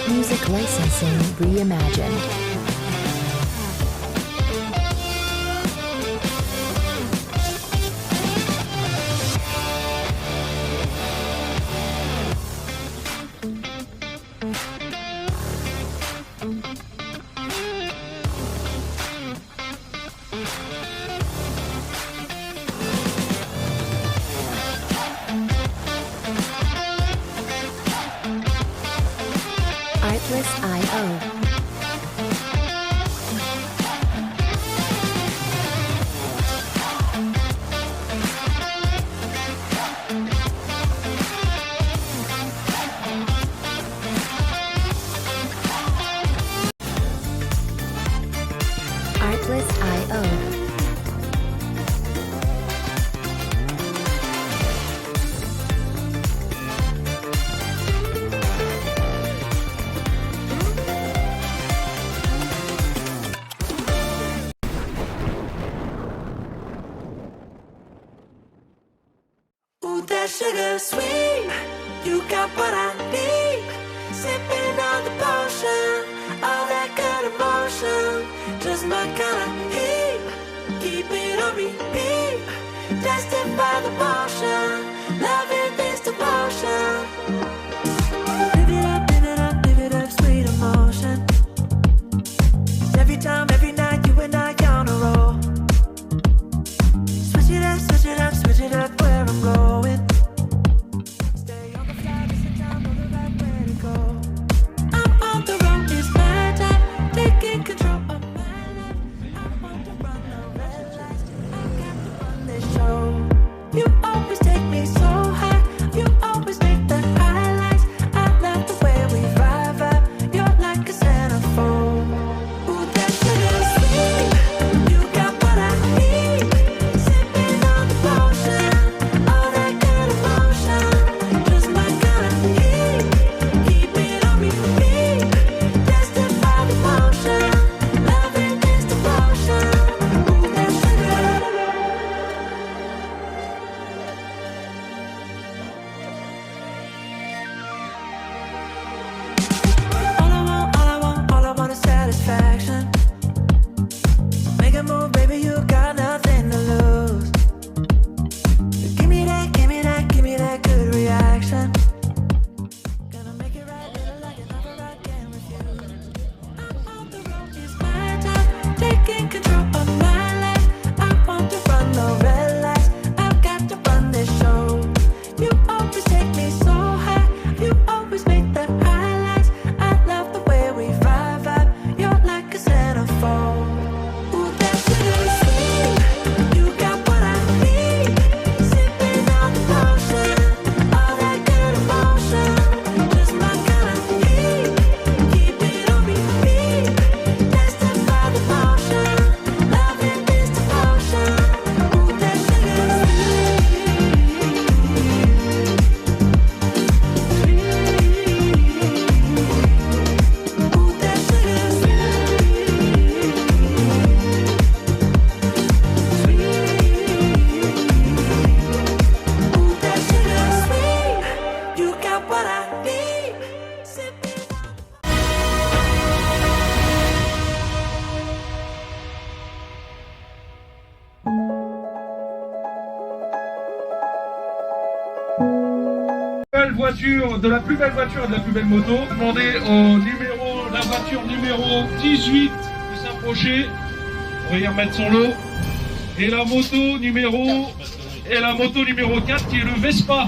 Music licensing reimagined. Artlist.io. Artlist.io. Ooh, that sugar sweet, you got what I need. Sipping on the potion, all that good emotion, just my kind of heat. Keep it on repeat, tested by the motion, loving this devotion. Live it up, live it up, live it up, sweet emotion. Every time, every night, you and I on a roll. Switch it up, switch it up, switch it up where I'm going. Stay on the fly, listen down, know the right way to go. I'm on the road, it's my time, taking control of my life. I want to run the red lights, I got to run this show. You always take me so high, you always make the highlights. I love the way we vibe, you're like a centerfold. Ooh, that sugar sweet, you got what I need. Sipping on the potion, all that good emotion, just my kind of heat. Keep it on repeat, tested by the motion, loving this devotion. Ooh, that sugar. All I want is satisfaction. Make a move, baby, you got nothing to lose. Give me that, give me that, give me that good reaction. Gonna make it right, little like an offer I can't refuse. I'm on the road, it's my time, taking control of my life. I want to run the red lights, I've got to run this show. You always take me so high, you always make the highlights. I love the way we vibe, you're like a centerfold. Ooh, that sugar sweet, you got what I need. Sipping on the potion, all that good emotion, just my kind of heat. Keep it on repeat, tested by the motion, loving this devotion. Ooh, that sugar sweet. Ooh, that sugar Ooh, that sugar sweet, you got what I need. Sipping on. Belle voiture, de la plus belle voiture et de la plus belle moto. Demandez au numéro, la voiture numéro 18 de s'approcher. On va y remettre son lot. Et la moto numéro 4 qui est le Vespa.